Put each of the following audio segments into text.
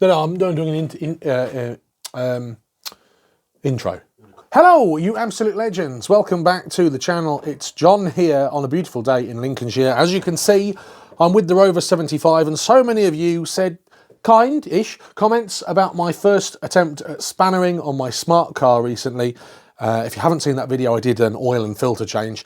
No, I'm doing an intro. Hello, you absolute legends. Welcome back to the channel. It's John here on a beautiful day in Lincolnshire. As you can see, I'm with the Rover 75, and so many of you said kind-ish comments about my first attempt at spannering on my smart car recently. If you haven't seen that video, I did an oil and filter change.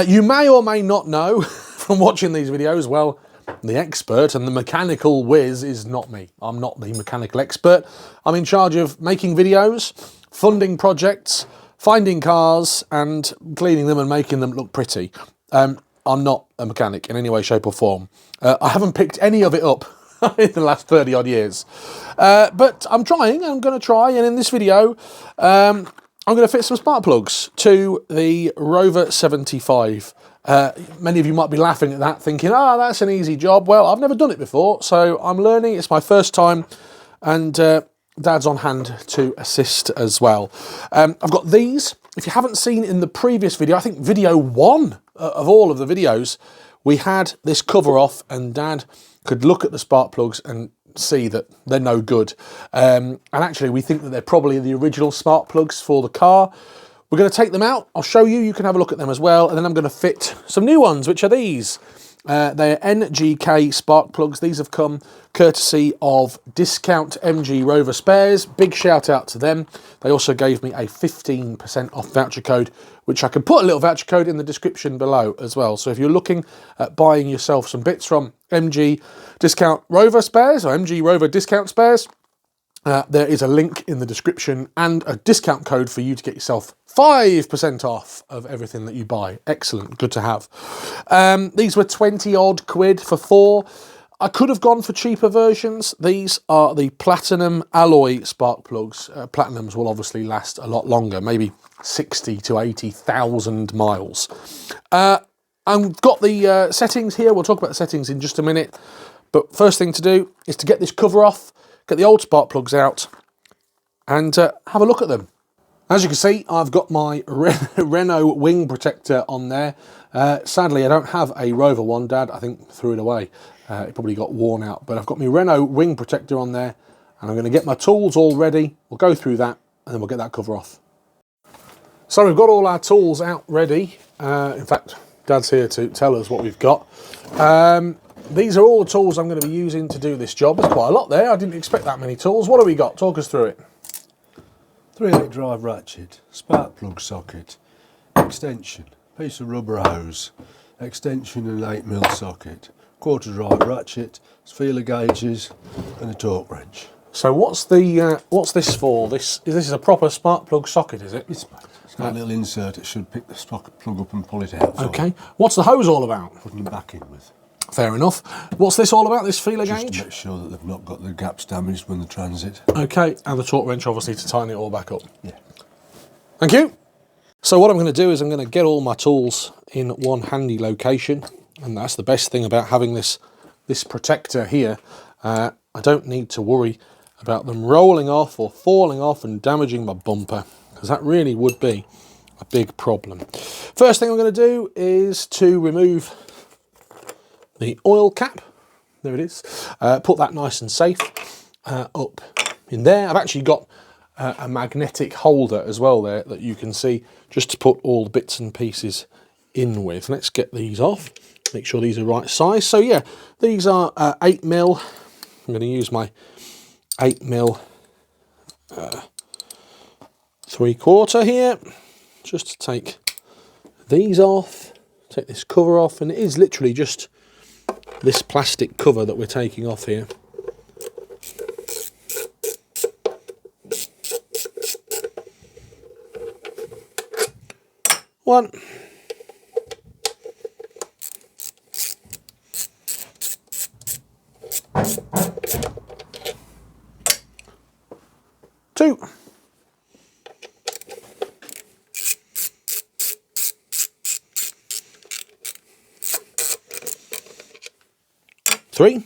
You may or may not know from watching these videos, well, the expert and the mechanical whiz is not me. I'm not the mechanical expert. I'm in charge of making videos, funding projects, finding cars and cleaning them and making them look pretty. I'm not a mechanic in any way, shape or form. I haven't picked any of it up in the last 30 odd years. But I'm trying, I'm going to try, and in this video I'm going to fit some spark plugs to the Rover 75. Many of you might be laughing at that, thinking, oh, that's an easy job. Well, I've never done it before, so I'm learning. It's my first time, and Dad's on hand to assist as well. I've got these. If you haven't seen in the previous video, I think video 1 of all of the videos, we had this cover off, and Dad could look at the spark plugs and see that they're no good. And actually, we think that they're probably the original spark plugs for the car. We're going to take them out. I'll show you. You can have a look at them as well. And then I'm going to fit some new ones, which are these. They're NGK spark plugs. These have come courtesy of Discount MG Rover Spares. Big shout out to them. They also gave me a 15% off voucher code, which I can put a little voucher code in the description below as well. So if you're looking at buying yourself some bits from MG Discount Rover Spares or MG Rover Discount Spares, there is a link in the description and a discount code for you to get yourself 5% off of everything that you buy. Excellent, good to have. These were 20 odd quid for 4. I could have gone for cheaper versions. These are the platinum alloy spark plugs. Platinums will obviously last a lot longer, maybe 60 to 80,000 miles. I've got the settings here. We'll talk about the settings in just a minute. But first thing to do is to get this cover off, get the old spark plugs out, and have a look at them. As you can see, I've got my Renault wing protector on there. Sadly, I don't have a Rover one. Dad, I think, threw it away. It probably got worn out. But I've got my Renault wing protector on there, and I'm going to get my tools all ready. We'll go through that, and then we'll get that cover off. So we've got all our tools out ready. In fact, Dad's here to tell us what we've got. These are all the tools I'm going to be using to do this job. There's quite a lot there. I didn't expect that many tools. What have we got? Talk us through it. 3/8 drive ratchet, spark plug socket, extension, piece of rubber hose, extension and 8mm socket, quarter drive ratchet, feeler gauges and a torque wrench. So what's this for? This is a proper spark plug socket, is it? It's got a little insert. It should pick the spark plug up and pull it out. Okay. What's the hose all about? Putting it back in with. Fair enough. What's this all about, this feeler Just gauge? to make sure that they've not got the gaps damaged when they transit. Okay, and the torque wrench obviously to tighten it all back up. Yeah. Thank you. So what I'm going to do is I'm going to get all my tools in one handy location, and that's the best thing about having this protector here. I don't need to worry about them rolling off or falling off and damaging my bumper, because that really would be a big problem. First thing I'm going to do is to remove the oil cap. There it is. Put that nice and safe up in there. I've actually got a magnetic holder as well there that you can see, just to put all the bits and pieces in with. Let's get these off, make sure these are right size. So yeah, these are 8mm. I'm going to use my 8mm 3/4 here, just to take these off, take this cover off, and it is literally just this plastic cover that we're taking off here. One. Two. Three.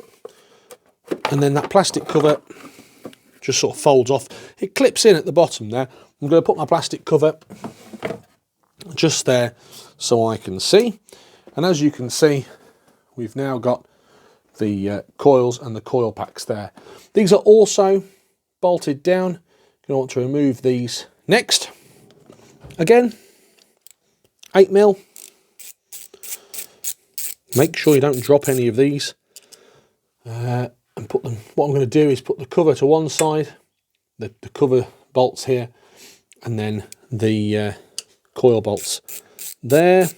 And then that plastic cover just sort of folds off. It clips in at the bottom there. I'm going to put my plastic cover just there so I can see. And as you can see, we've now got the coils and the coil packs there. These are also bolted down. You're going to want to remove these next. Again, 8mm. Make sure you don't drop any of these. And put them. What I'm going to do is put the cover to one side, the cover bolts here, and then the coil bolts there.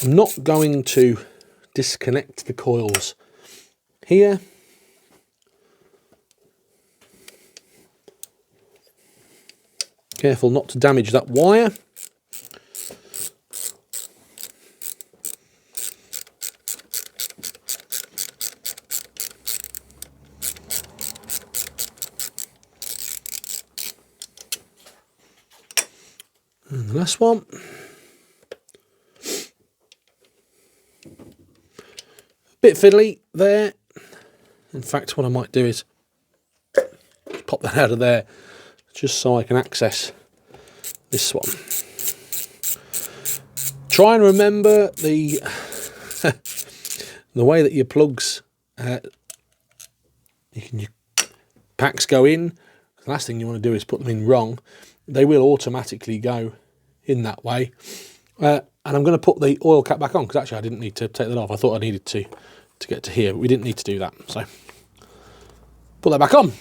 I'm not going to disconnect the coils here. Careful not to damage that wire. And the last one. Bit fiddly there. In fact, what I might do is pop that out of there just so I can access this one. Try and remember the the way that your plugs, your packs go in. The last thing you want to do is put them in wrong. They will automatically go in that way. And I'm going to put the oil cap back on, because actually I didn't need to take that off. I thought I needed to get to here, but we didn't need to do that. So put that back on.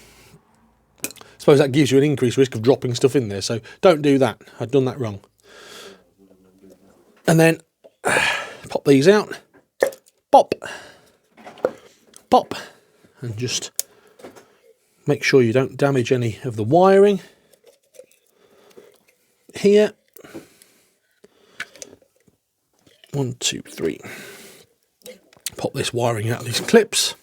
I suppose that gives you an increased risk of dropping stuff in there, so don't do that. I've done that wrong. And then pop these out. Pop. Pop. And just make sure you don't damage any of the wiring here. 1, 2, 3. Pop this wiring out of these clips.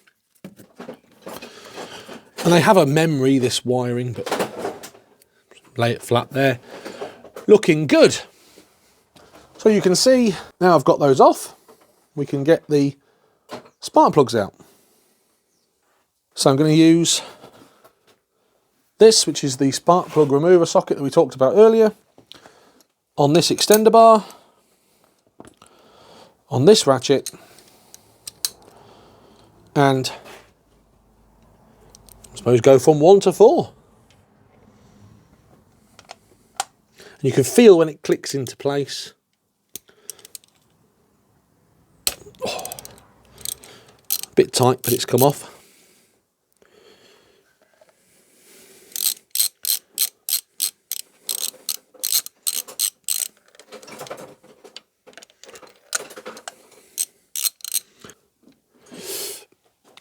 And they have a memory, this wiring, but lay it flat there. Looking good. So you can see, now I've got those off, we can get the spark plugs out. So I'm going to use this, which is the spark plug remover socket that we talked about earlier, on this extender bar, on this ratchet, and I suppose go from 1 to 4. And you can feel when it clicks into place. Oh, a bit tight, but it's come off.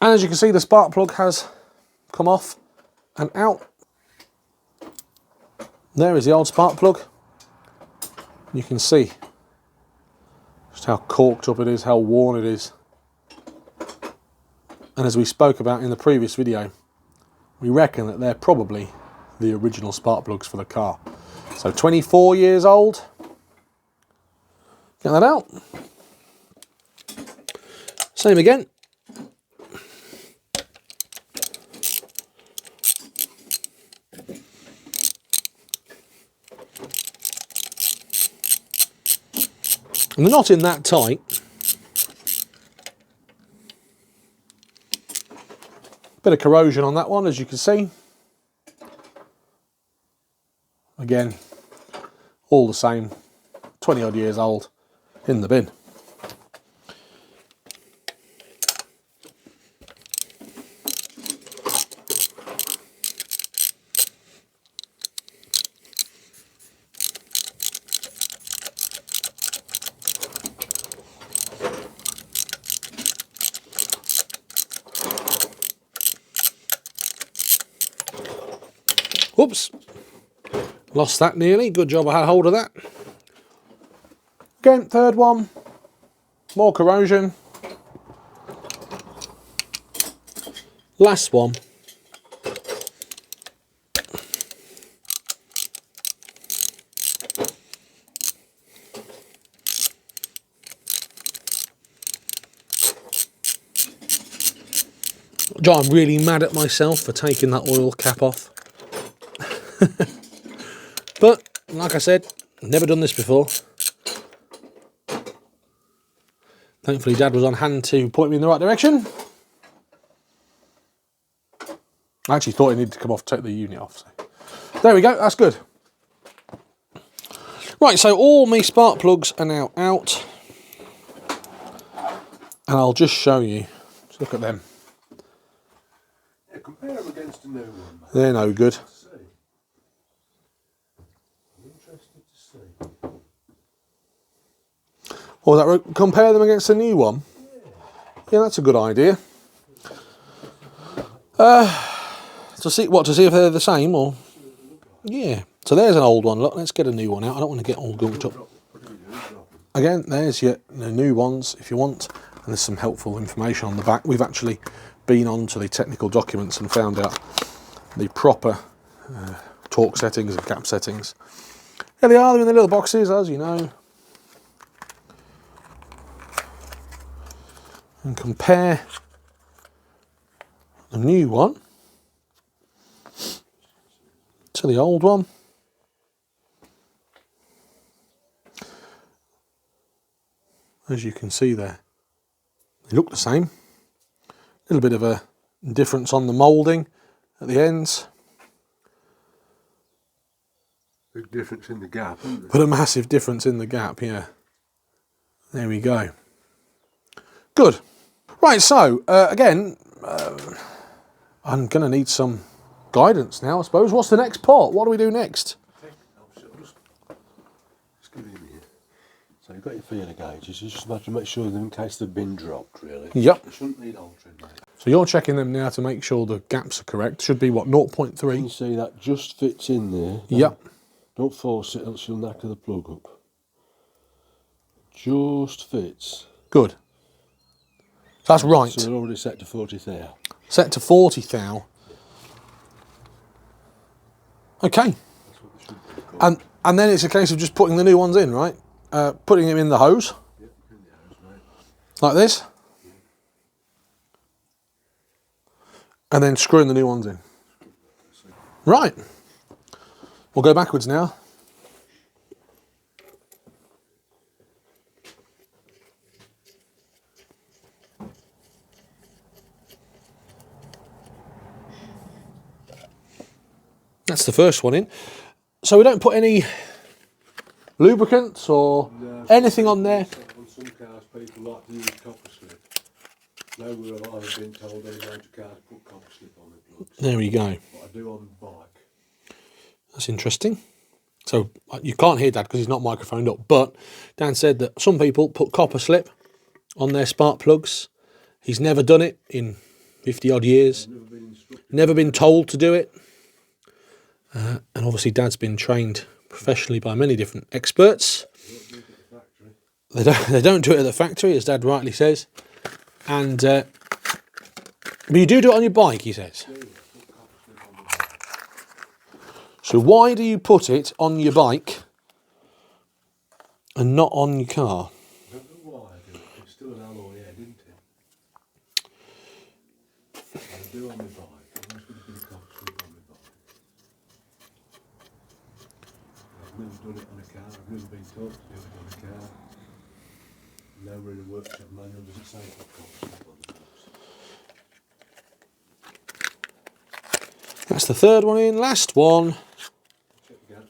And as you can see, the spark plug has come off and out. There is the old spark plug. You can see just how corked up it is, how worn it is. And as we spoke about in the previous video, we reckon that they're probably the original spark plugs for the car. So 24 years old. Get that out. Same again. And they're not in that tight. Bit of corrosion on that one, as you can see. Again, all the same, 20 odd years old, in the bin. Oops, lost that nearly. Good job I had hold of that. Again, third one, more corrosion. Last one. I'm really mad at myself for taking that oil cap off. But, like I said, never done this before. Thankfully Dad was on hand to point me in the right direction. I actually thought he needed to come off, take the unit off. So. There we go, that's good. Right, so all my spark plugs are now out. And I'll just show you. Just look at them. Yeah, compare them against a new one, mate. They're no good. I'm interested to see. Or that compare them against a new one? Yeah, that's a good idea. To see if they're the same or yeah. So there's an old one. Look, let's get a new one out. I don't want to get all gunked up. Again, there's your new ones if you want. And there's some helpful information on the back. We've actually been onto the technical documents and found out the proper torque settings and gap settings. Here they are. They're in the little boxes, as you know. And compare the new one to the old one. As you can see there, they look the same. A little bit of a difference on the moulding at the ends. Big difference in the gap, isn't there? But a massive difference in the gap, yeah. There we go. Good. Right, so again, I'm going to need some guidance now, I suppose. What's the next part? What do we do next? Just give him here. So you've got your feeler gauges. You just have to make sure that in case they've been dropped, really. Yep. They shouldn't need altering, mate. So you're checking them now to make sure the gaps are correct. Should be, what, 0.3? You see that just fits in there. Yep. Don't force it, else you'll knacker the plug up. Just fits. Good. So that's right. So they're already set to 40 thou. Set to 40 thou. Okay. And then it's a case of just putting the new ones in, right? Putting them in the hose. Yep, in the hose, mate. Like this. And then screwing the new ones in. Right. We'll go backwards now. That's the first one in. So we don't put any lubricants or anything on there. On some cars, people like to use copper slip. Nowhere I've been told they know to cars put copper slip on the plugs. There we go. But I do on the bike. That's interesting. So you can't hear Dad because he's not microphoned up, but Dan said that some people put copper slip on their spark plugs. He's never done it in 50 odd years. Never been told to do it. And obviously Dad's been trained professionally by many different experts. They don't do it at the factory, as Dad rightly says. And but you do it on your bike, he says. So why do you put it on your bike and not on your car? I don't know why I do it. It's still an alloy head, isn't it? I do on my bike. I've always got a bit of copper slip on my bike. I've never done it on a car. I've never been taught to do it on a car. Nowhere in the workshop manual does it say put copper slip on the plugs. That's the third one in. Last one. Check the gap.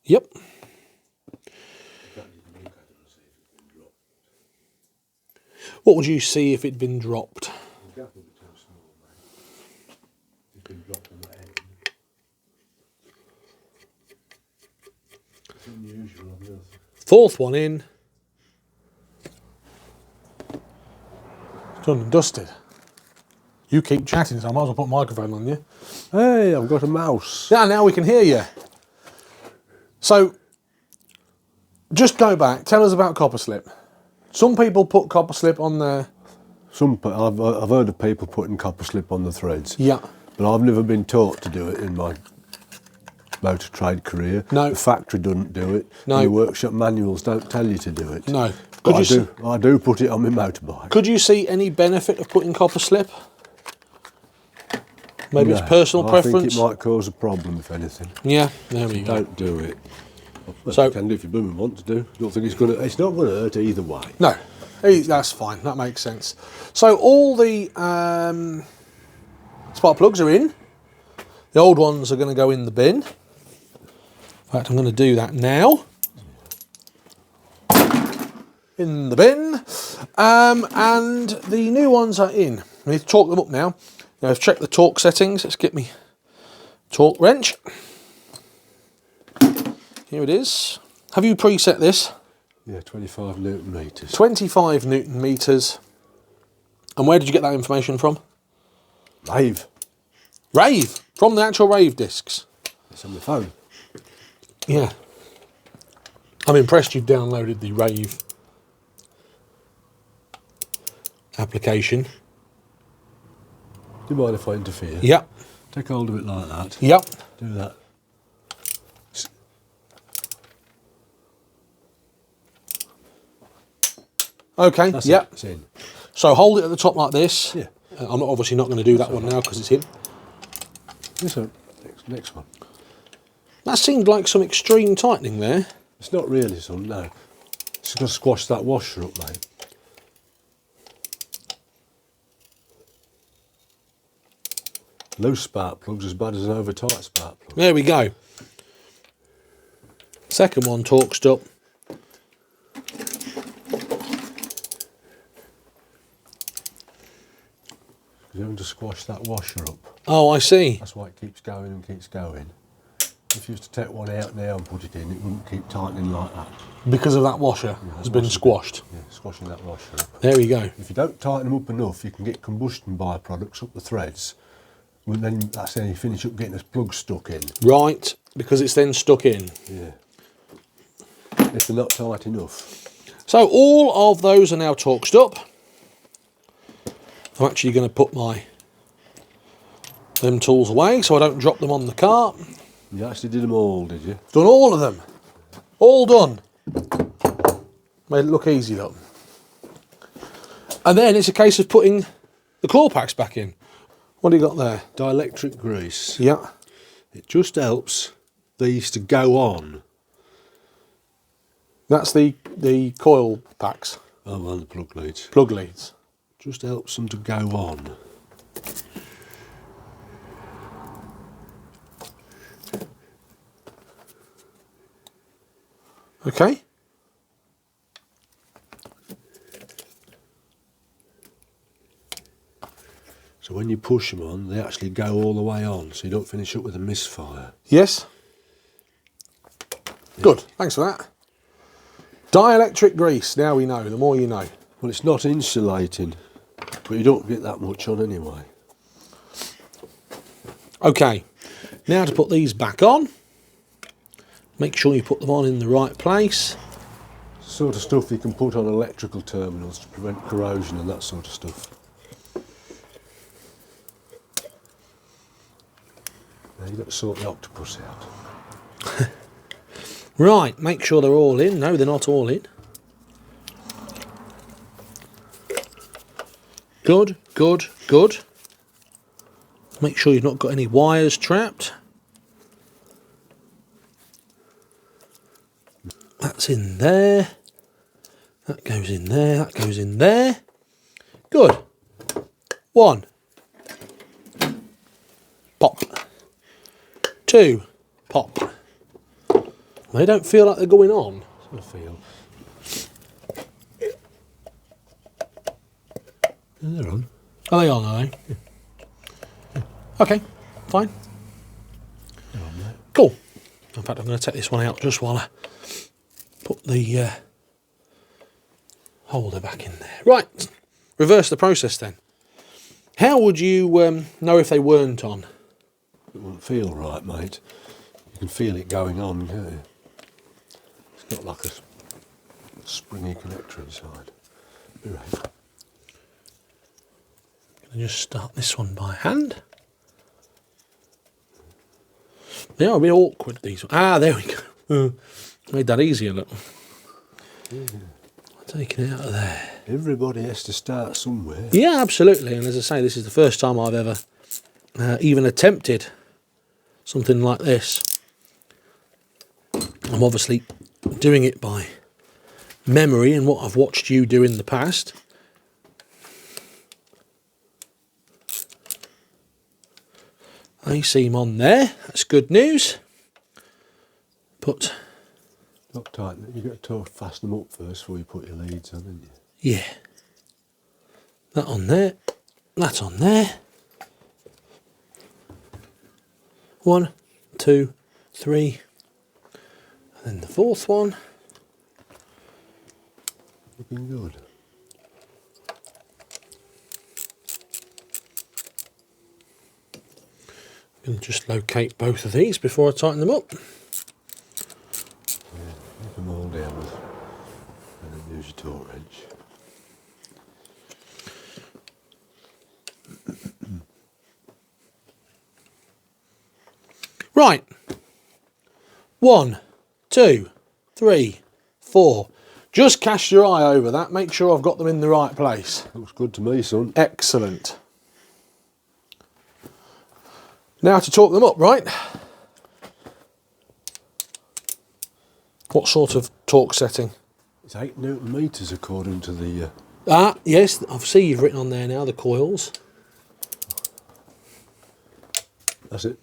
Yep. You can't even look at it and see if it's been dropped. What would you see if it'd been dropped? The gap will be too small, mate. It's been dropped on that end. It's unusual, I've noticed. Fourth one in. Done and dusted. You keep chatting, so I might as well put a microphone on you. Hey, I've got a mouse. Yeah, now we can hear you. So, just go back. Tell us about copper slip. Some people put copper slip on their... I've heard of people putting copper slip on the threads. Yeah. But I've never been taught to do it in my motor trade career. No. The factory doesn't do it. No. The workshop manuals don't tell you to do it. No. But I do put it on my motorbike. Could you see any benefit of putting copper slip? Maybe it's personal preference? I think it might cause a problem, if anything. Yeah, there we go. Don't do it. Well, So you can do if you blooming want to do. Don't think it's not going to hurt either way. no, that's fine. That makes sense. So all the spark plugs are in. The old ones are going to go in the bin. In fact, I'm going to do that now. In the bin. And the new ones are in. I need to torque them up now. I've checked the torque settings. Let's get me torque wrench. Here it is. Have you preset this? Yeah, 25 Newton meters. 25 Newton meters. And where did you get that information from? Rave. Rave! From the actual Rave discs. It's on the phone. Yeah. I'm impressed you've downloaded the Rave application. Do you mind if I interfere? Yep. Take hold of it like that. Yep. Do that. Okay, That's yep. it. It's in. So hold it at the top like this. Yeah. I'm obviously not going to do that one now because it's in. This one. Next one. That seemed like some extreme tightening there. It's not really, son, no. It's going to squash that washer up, mate. Loose spark plug's as bad as an over tight spark plug. There we go. Second one torqued up. You're having to squash that washer up. Oh, I see. That's why it keeps going and keeps going. If you used to take one out now and put it in, it wouldn't keep tightening like that. Because of that washer has been squashed. Yeah, squashing that washer up. There we go. If you don't tighten them up enough, you can get combustion byproducts up the threads. And then that's how you finish up getting this plug stuck in. Right, because it's then stuck in. Yeah. If they're not tight enough. So all of those are now torqued up. I'm actually going to put them tools away so I don't drop them on the cart. You actually did them all, did you? Done all of them. All done. Made it look easy, look. And then it's a case of putting the coil packs back in. What do you got there? Dielectric grease. Yeah. It just helps these to go on. That's the coil packs. Oh, well, the plug leads. Plug leads. Just helps them to go on. Okay. So when you push them on, they actually go all the way on, so you don't finish up with a misfire. Yes. Good. Thanks for that. Dielectric grease. Now we know. The more you know. Well, it's not insulating, but you don't get that much on anyway. Okay. Now to put these back on. Make sure you put them on in the right place. Sort of stuff you can put on electrical terminals to prevent corrosion and that sort of stuff. Now you've got to sort the octopus out. Right, make sure they're all in. No, they're not all in. Good, good, good. Make sure you've not got any wires trapped. That's in there. That goes in there. That goes in there. Good. One. Pop. Two. Pop. They don't feel like they're going on. I feel. They're on. Are they on, are they? Yeah. Okay, fine. They're on there. Cool. In fact, I'm going to take this one out just while I put the holder back in there. Right, reverse the process then. How would you know if they weren't on? It wouldn't feel right, mate. You can feel it going on, can't you? It's got like a springy connector inside. Right. I'll just start this one by hand. They are a bit awkward, these ones. Ah, there we go. Made that easier, look. Yeah. Taking it out of there. Everybody has to start somewhere. Yeah, absolutely. And as I say, this is the first time I've ever even attempted something like this. I'm obviously doing it by memory and what I've watched you do in the past. I see them on there, that's good news. But not tight, you've got to fasten them up first before you put your leads on, haven't you? Yeah. That on there, that on there. 1, 2, 3. And then the fourth one. Looking good. I'm going to just locate both of these before I tighten them up. Yeah, make them all down with, and then use your torque wrench. Right. 1, 2, 3, 4. Just cast your eye over that. Make sure I've got them in the right place. Looks good to me, son. Excellent. Now to torque them up, right? What sort of torque setting? It's 8 Newton meters according to the... Ah, yes, I see you've written on there now, the coils. That's it.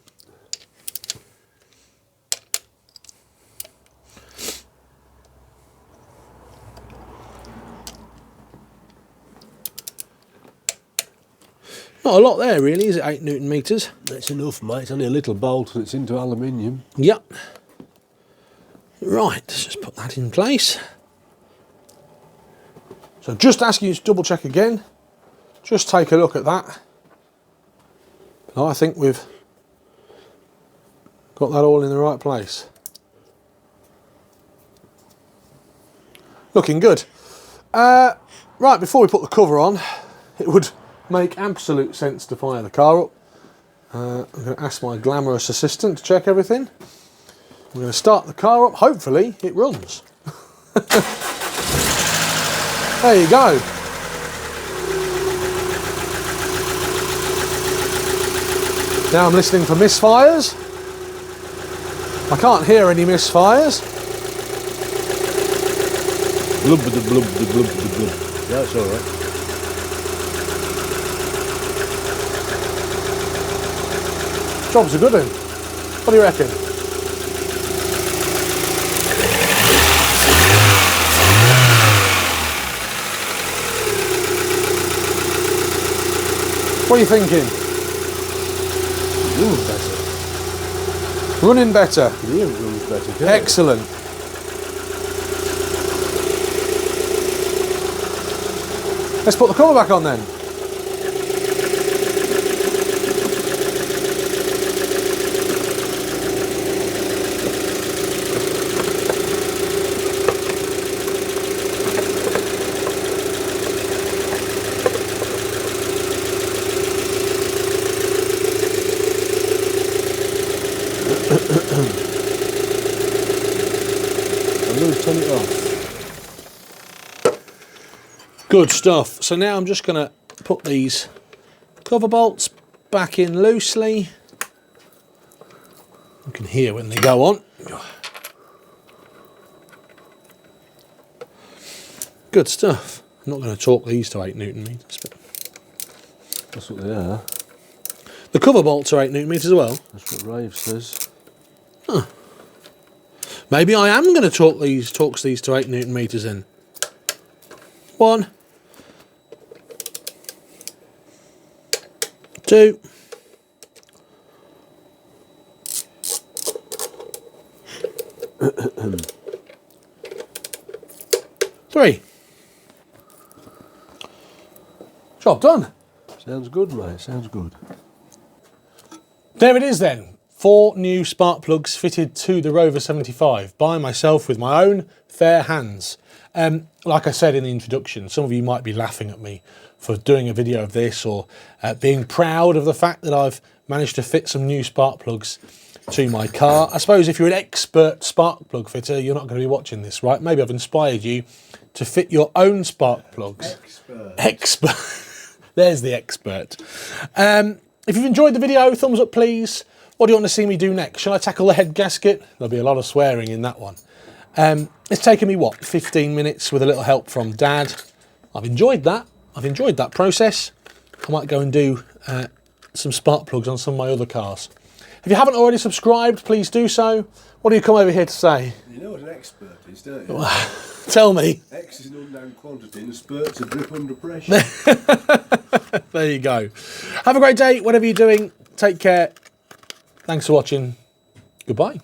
Not a lot there really, is it? 8 Newton meters. That's enough, mate. It's only a little bolt and it's into aluminium. Yep. Right, let's just put that in place. So just asking you to double check again. Just take a look at that. And I think we've got that all in the right place. Looking good. Right, before we put the cover on, it would make absolute sense to fire the car up. I'm going to ask my glamorous assistant to check everything. We're going to start the car up. Hopefully it runs. There you go. Now I'm listening for misfires. I can't hear any misfires. Blub da blub da blub da blub. That's all right. Job's a good one. What do you reckon? What are you thinking? Running better. Running better. Yeah, it runs better. Yeah. Excellent. Let's put the cover back on then. I'm going to turn it off. Good stuff. So now I'm just going to put these cover bolts back in loosely. You can hear when they go on. Good stuff. I'm not going to torque these to 8 Newton meters, but That's what they are. the cover bolts are 8 Newton meters as well. That's what Rave says. Huh. Maybe I am going to torque these to 8 Newton meters then. 1, 2, 3. Job done. Sounds good, mate. Sounds good. There it is then. 4 new spark plugs fitted to the Rover 75 by myself with my own fair hands. Like I said in the introduction, some of you might be laughing at me for doing a video of this, or being proud of the fact that I've managed to fit some new spark plugs to my car. I suppose if you're an expert spark plug fitter, you're not going to be watching this, right? Maybe I've inspired you to fit your own spark plugs. Expert. There's the expert. If you've enjoyed the video, thumbs up please. What do you want to see me do next? Shall I tackle the head gasket? There'll be a lot of swearing in that one. It's taken me, what, 15 minutes with a little help from Dad. I've enjoyed that. I've enjoyed that process. I might go and do some spark plugs on some of my other cars. If you haven't already subscribed, please do so. What do you come over here to say? You know what an expert is, don't you? Tell me. X is an unknown quantity and a spurt's a drip under pressure. There you go. Have a great day, whatever you're doing. Take care. Thanks for watching. Goodbye.